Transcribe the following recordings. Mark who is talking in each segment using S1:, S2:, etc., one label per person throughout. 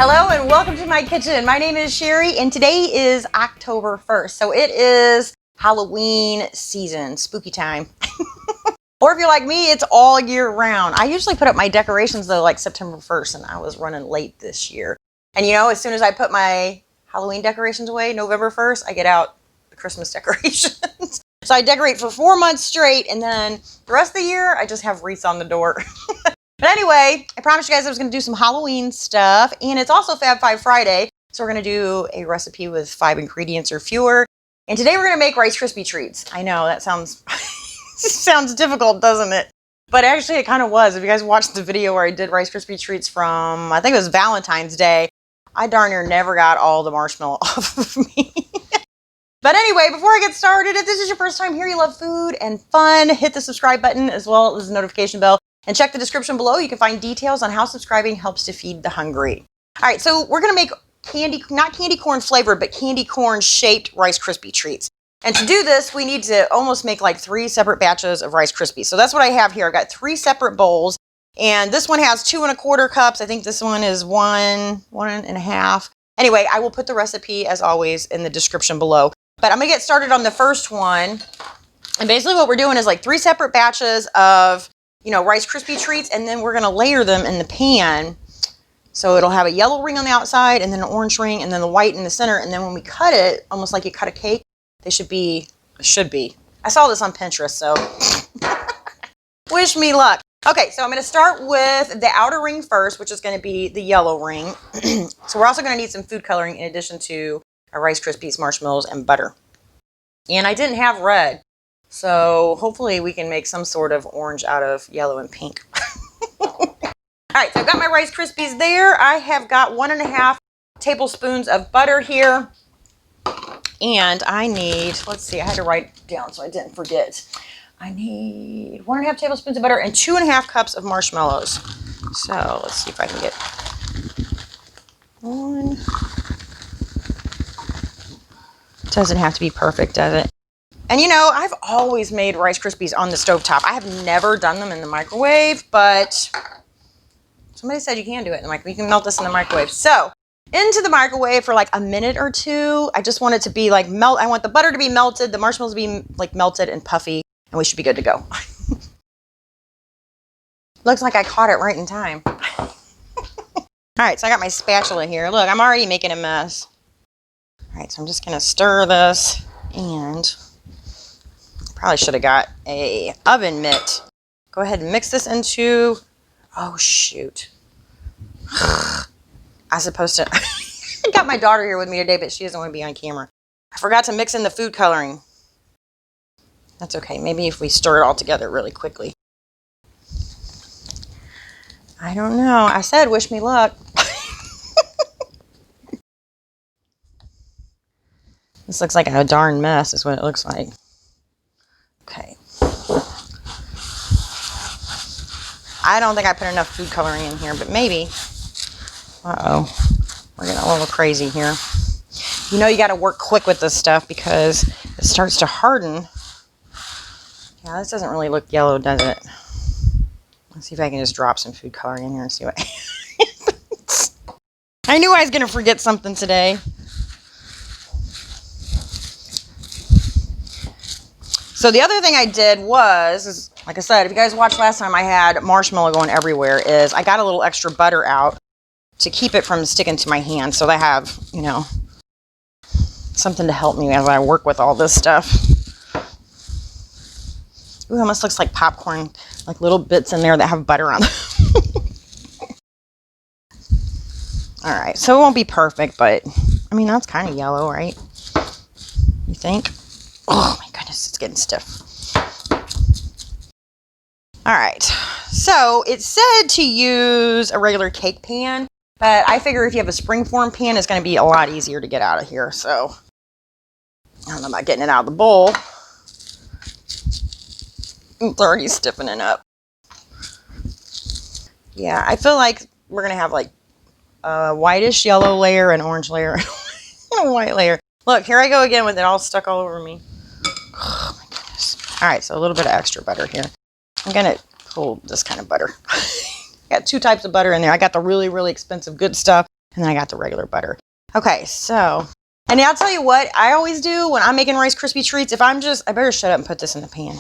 S1: Hello and welcome to my kitchen. My name is Cheri and today is October 1st. So it is Halloween season, spooky time. Or if you're like me, it's all year round. I usually put up my decorations though like September 1st and I was running late this year. And you know, as soon as I put my Halloween decorations away, November 1st, I get out the Christmas decorations. So I decorate for 4 months straight and then the rest of the year, I just have wreaths on the door. But anyway, I promised you guys I was going to do some Halloween stuff, and it's also Fab 5 Friday, so we're going to do a recipe with 5 ingredients or fewer. And today we're going to make Rice Krispie treats. I know, that sounds sounds difficult, doesn't it? But actually it kind of was. If you guys watched the video where I did Rice Krispie treats from, I think it was Valentine's Day, I darn near never got all the marshmallow off of me. But anyway, before I get started, if this is your first time here, you love food and fun, hit the subscribe button as well as the notification bell. And check the description below. You can find details on how subscribing helps to feed the hungry. All right, so we're going to make not candy corn flavored, but candy corn shaped Rice Krispie treats. And to do this, we need to almost make like 3 separate batches of Rice Krispies. So that's what I have here. I've got 3 separate bowls. And this one has 2 1/4 cups. I think this one is 1.5. Anyway, I will put the recipe, as always, in the description below. But I'm going to get started on the first one. And basically what we're doing is like 3 separate batches of Rice Krispie treats, and then we're going to layer them in the pan. So it'll have a yellow ring on the outside, and then an orange ring, and then the white in the center. And then when we cut it, almost like you cut a cake, they should be. I saw this on Pinterest, so wish me luck. Okay, so I'm going to start with the outer ring first, which is going to be the yellow ring. So we're also going to need some food coloring in addition to our Rice Krispies, marshmallows, and butter. And I didn't have red. So hopefully we can make some sort of orange out of yellow and pink. All right, so I've got my Rice Krispies there. I have got 1.5 tablespoons of butter here. And I need, let's see, I had to write it down so I didn't forget. I need 1.5 tablespoons of butter and 2.5 cups of marshmallows. So let's see if I can get 1. Doesn't have to be perfect, does it? And I've always made Rice Krispies on the stovetop. I have never done them in the microwave, but somebody said you can do it in the microwave. You can melt this in the microwave. So into the microwave for like a minute or 2. I just want it to be like I want the butter to be melted, the marshmallows to be like melted and puffy, and we should be good to go. Looks like I caught it right in time. All right, so I got my spatula here. Look, I'm already making a mess. All right, so I'm just going to stir this, and probably should have got a oven mitt. Go ahead and mix this into, oh shoot. I supposed to, I got my daughter here with me today, but she doesn't want to be on camera. I forgot to mix in the food coloring. That's okay, maybe if we stir it all together really quickly. I don't know, I said wish me luck. This looks like a darn mess is what it looks like. Okay. I don't think I put enough food coloring in here, but maybe. Uh-oh. We're getting a little crazy here. You got to work quick with this stuff because it starts to harden. Yeah, this doesn't really look yellow, does it? Let's see if I can just drop some food coloring in here and see what happens. I knew I was going to forget something today. So the other thing I did was, like I said, if you guys watched last time, I had marshmallow going everywhere, is I got a little extra butter out to keep it from sticking to my hand. So I have, something to help me as I work with all this stuff. Ooh, it almost looks like popcorn, like little bits in there that have butter on them. All right, so it won't be perfect, but I mean, that's kind of yellow, right? You think? Oh my goodness, it's getting stiff. All right, so it said to use a regular cake pan, but I figure if you have a springform pan, it's going to be a lot easier to get out of here. So I don't know about getting it out of the bowl. It's already stiffening up. Yeah, I feel like we're going to have like a whitish yellow layer, an orange layer, and a white layer. Look, here I go again with it all stuck all over me. Oh my goodness. All right, so a little bit of extra butter here. I'm going to pull this kind of butter. Got 2 types of butter in there. I got the really, really expensive good stuff. And then I got the regular butter. Okay, so, and I'll tell you what I always do when I'm making Rice Krispie treats. If I'm just, I better shut up and put this in the pan.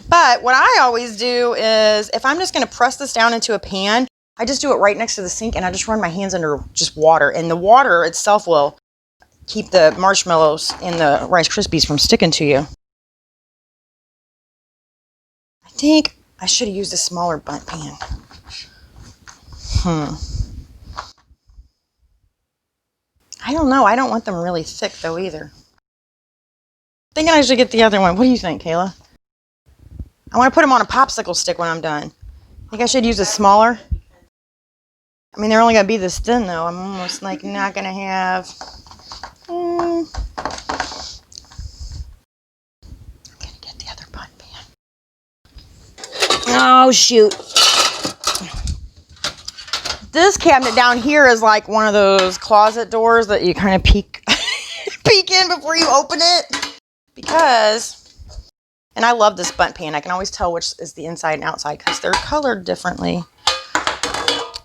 S1: But what I always do is if I'm just going to press this down into a pan, I just do it right next to the sink and I just run my hands under just water. And the water itself will keep the marshmallows and the Rice Krispies from sticking to you. I think I should have used a smaller bundt pan. I don't know. I don't want them really thick though either. Thinking I should get the other one. What do you think, Kayla? I want to put them on a popsicle stick when I'm done. Think I should use a smaller? I mean, they're only going to be this thin though. I'm almost like not going to have... I'm going to get the other bundt pan. Oh, shoot. This cabinet down here is like one of those closet doors that you kind of peek in before you open it. Because, and I love this bundt pan. I can always tell which is the inside and outside because they're colored differently.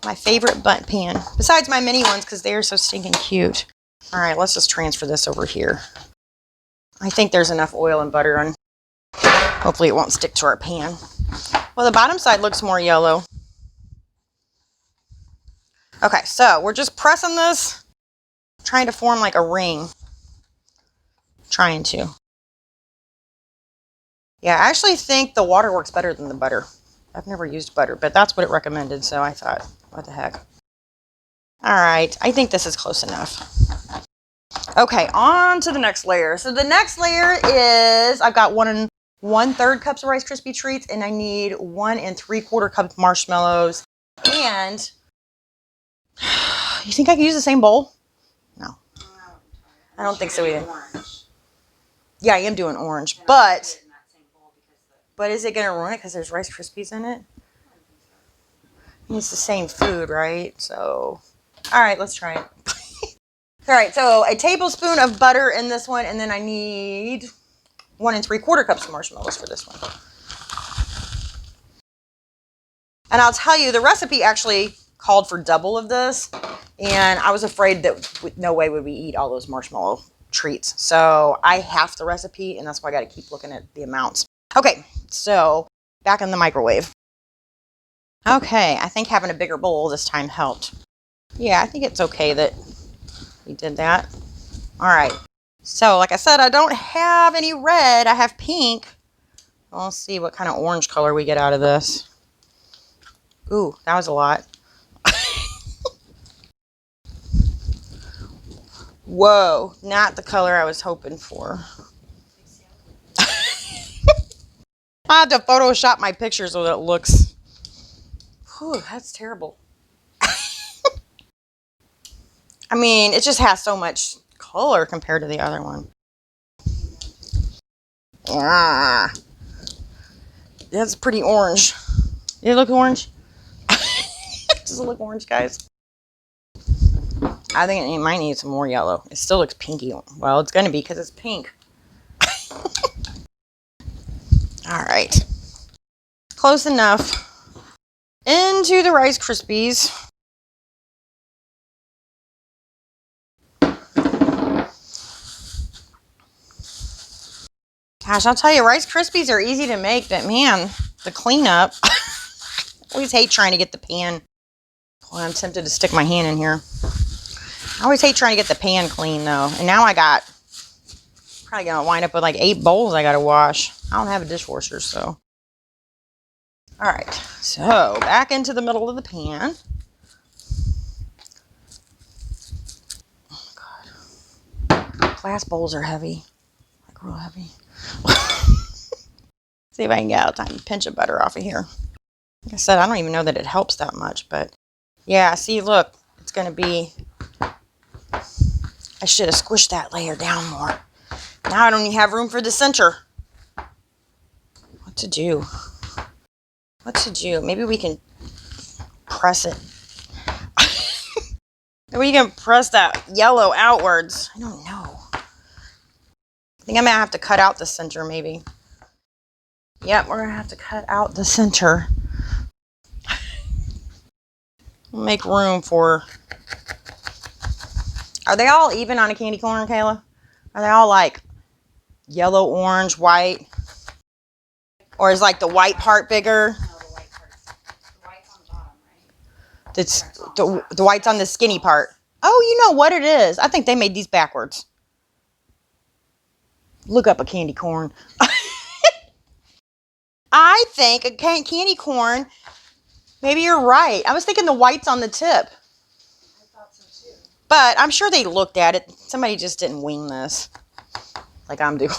S1: My favorite bundt pan. Besides my mini ones because they are so stinking cute. All right, let's just transfer this over here. I think there's enough oil and butter on. Hopefully it won't stick to our pan. Well, the bottom side looks more yellow. Okay, so we're just pressing this, trying to form like a ring. Trying to. Yeah, I actually think the water works better than the butter. I've never used butter, but that's what it recommended, so I thought, what the heck. All right, I think this is close enough. Okay, on to the next layer. So the next layer is, I've got 1 1/3 cups of Rice Krispie treats, and I need 1 3/4 cups marshmallows. And you think I could use the same bowl? No. I don't think so either. Yeah, I am doing orange, but is it going to ruin it because there's Rice Krispies in it? It's the same food, right? So, all right, let's try it. All right, so a tablespoon of butter in this one, and then I need 1 3/4 cups of marshmallows for this one. And I'll tell you, the recipe actually called for double of this, and I was afraid that no way would we eat all those marshmallow treats. So I halved the recipe, and that's why I got to keep looking at the amounts. Okay, so back in the microwave. Okay, I think having a bigger bowl this time helped. Yeah, I think it's okay that we did that. All right, so like I said, I don't have any red. I have pink. We'll see what kind of orange color we get out of this. Ooh, that was a lot. Whoa, not the color I was hoping for. I had to Photoshop my picture so that it looks... Whew, that's terrible. I mean, it just has so much color compared to the other one. Yeah. That's pretty orange. Did it look orange? Does it look orange, guys? I think it might need some more yellow. It still looks pinky. Well, it's going to be because it's pink. All right. Close enough. Into the Rice Krispies. Gosh, I'll tell you, Rice Krispies are easy to make, but man, the cleanup. I always hate trying to get the pan. Boy, I'm tempted to stick my hand in here. I always hate trying to get the pan clean, though. And now I got, probably going to wind up with like 8 bowls I got to wash. I don't have a dishwasher, so. All right, so back into the middle of the pan. Oh, God. Glass bowls are heavy, like real heavy. See if I can get out time to pinch of butter off of here. Like I said, I don't even know that it helps that much, but yeah, see, look, it's going to be, I should have squished that layer down more. Now I don't even have room for the center. What to do? What to do? Maybe we can press it. Maybe we can press that yellow outwards. I don't know. I think I might have to cut out the center, maybe. Yep, we're going to have to cut out the center. Make room for... Are they all even on a candy corn, Kayla? Are they all like yellow, orange, white? Or is like the white part bigger?
S2: No, the white part's the white's on the bottom, right?
S1: It's the white's on the skinny part. Oh, you know what it is. I think they made these backwards. Look up a candy corn. I think a candy corn, maybe you're right. I was thinking the white's on the tip.
S2: I thought so too.
S1: But I'm sure they looked at it. Somebody just didn't wing this like I'm doing.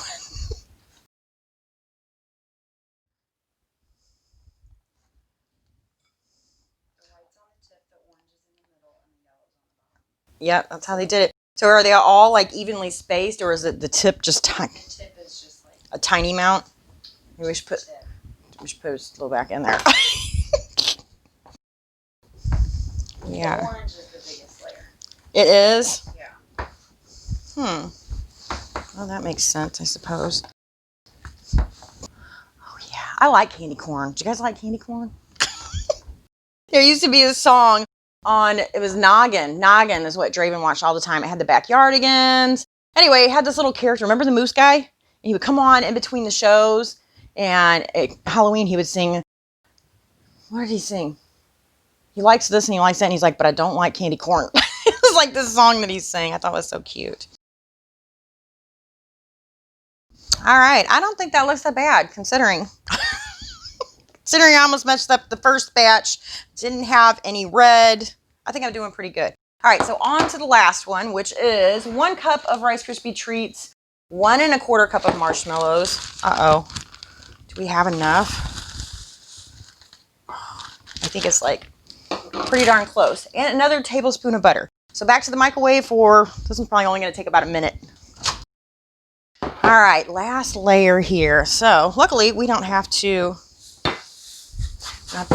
S1: Yep, that's how they did it. So are they all like evenly spaced, or is it the tip just tiny?
S2: The tip is just like
S1: a tiny amount? Maybe we should put it a little back in there. Yeah.
S2: The orange is the biggest layer.
S1: It is?
S2: Yeah.
S1: Well, that makes sense, I suppose. Oh yeah, I like candy corn. Do you guys like candy corn? There used to be a song on, it was Noggin. Noggin is what Draven watched all the time. It had the Backyardigans. Anyway, it had this little character. Remember the moose guy? And he would come on in between the shows. And at Halloween, he would sing. What did he sing? He likes this and he likes that. And he's like, but I don't like candy corn. It was like this song that he sang. I thought it was so cute. All right. I don't think that looks that bad, considering. Considering I almost messed up the first batch, didn't have any red. I think I'm doing pretty good. All right, so on to the last one, which is 1 cup of Rice Krispie treats, 1 1/4 cup of marshmallows. Uh-oh. Do we have enough? I think it's like pretty darn close. And another tablespoon of butter. So back to the microwave for, this one's probably only going to take about a minute. All right, last layer here. So luckily, we don't have to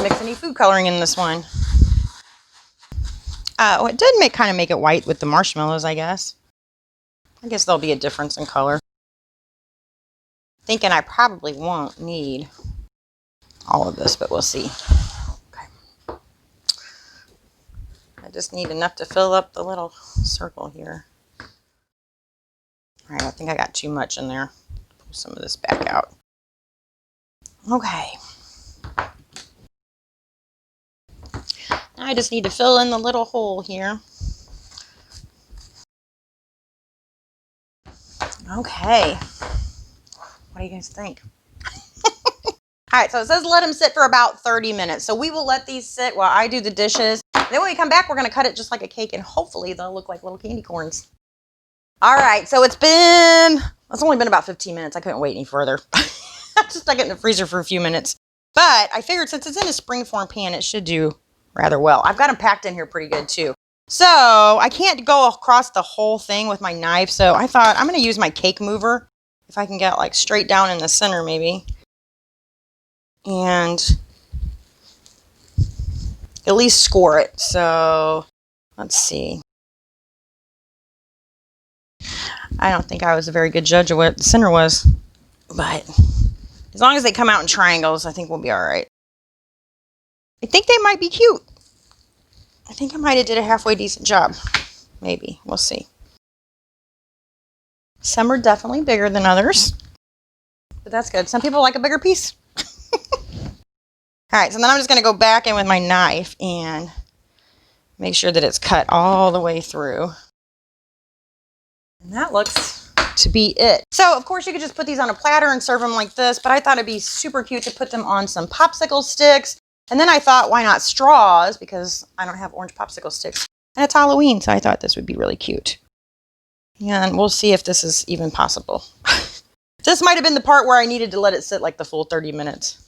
S1: mix any food coloring in this one. It did kind of make it white with the marshmallows, I guess. I guess there'll be a difference in color. Thinking I probably won't need all of this, but we'll see. Okay. I just need enough to fill up the little circle here. All right, I think I got too much in there. Pull some of this back out. Okay. I just need to fill in the little hole here. Okay. What do you guys think? All right, so it says let them sit for about 30 minutes. So we will let these sit while I do the dishes. Then when we come back, we're going to cut it just like a cake, and hopefully they'll look like little candy corns. All right, so it's only been about 15 minutes. I couldn't wait any further. I just stuck it in the freezer for a few minutes. But I figured since it's in a springform pan, it should do rather well. I've got them packed in here pretty good too. So I can't go across the whole thing with my knife. So I thought I'm going to use my cake mover. If I can get like straight down in the center maybe. And at least score it. So let's see. I don't think I was a very good judge of what the center was. But as long as they come out in triangles, I think we'll be all right. I think they might be cute. I think I might have did a halfway decent job. Maybe. We'll see. Some are definitely bigger than others. But that's good. Some people like a bigger piece. All right, so then I'm just going to go back in with my knife and make sure that it's cut all the way through. And that looks to be it. So, of course, you could just put these on a platter and serve them like this, but I thought it'd be super cute to put them on some popsicle sticks. And then I thought, why not straws? Because I don't have orange popsicle sticks. And it's Halloween, so I thought this would be really cute. And we'll see if this is even possible. This might have been the part where I needed to let it sit like the full 30 minutes.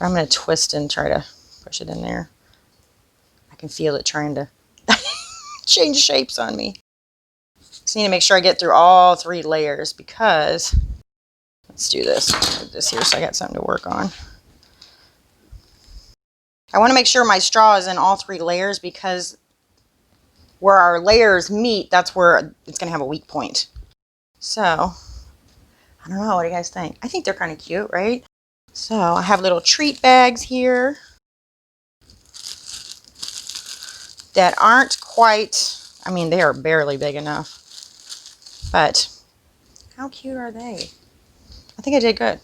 S1: I'm going to twist and try to push it in there. I can feel it trying to change shapes on me. Just need to make sure I get through all 3 layers because, let's do this. Move this here so I got something to work on. I want to make sure my straw is in all 3 layers because where our layers meet, that's where it's going to have a weak point. So, I don't know. What do you guys think? I think they're kind of cute, right? So, I have little treat bags here. that aren't quite, I mean, they are barely big enough. But how cute are they? I think I did good.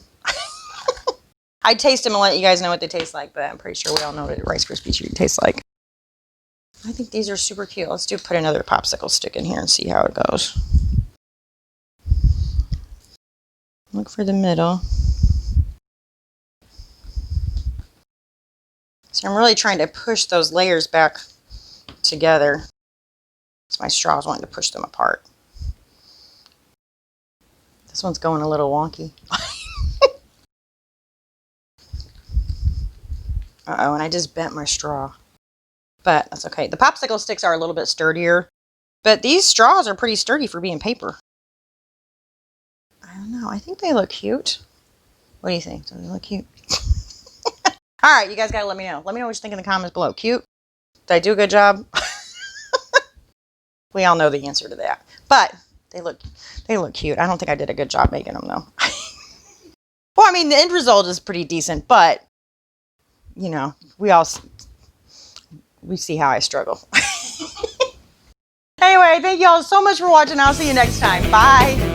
S1: I'd taste them and let you guys know what they taste like, but I'm pretty sure we all know what a Rice Krispie treat tastes like. I think these are super cute. Let's put another popsicle stick in here and see how it goes. Look for the middle. So I'm really trying to push those layers back together. So my straw's wanting to push them apart. This one's going a little wonky. Uh-oh, and I just bent my straw. But that's okay. The popsicle sticks are a little bit sturdier, but these straws are pretty sturdy for being paper. I don't know. I think they look cute. What do you think? Do they look cute? All right, you guys got to let me know. Let me know what you think in the comments below. Cute? Did I do a good job? We all know the answer to that. But they look cute. I don't think I did a good job making them, though. Well, I mean, the end result is pretty decent, but, you know, we see how I struggle. Anyway, thank y'all so much for watching. I'll see you next time. Bye.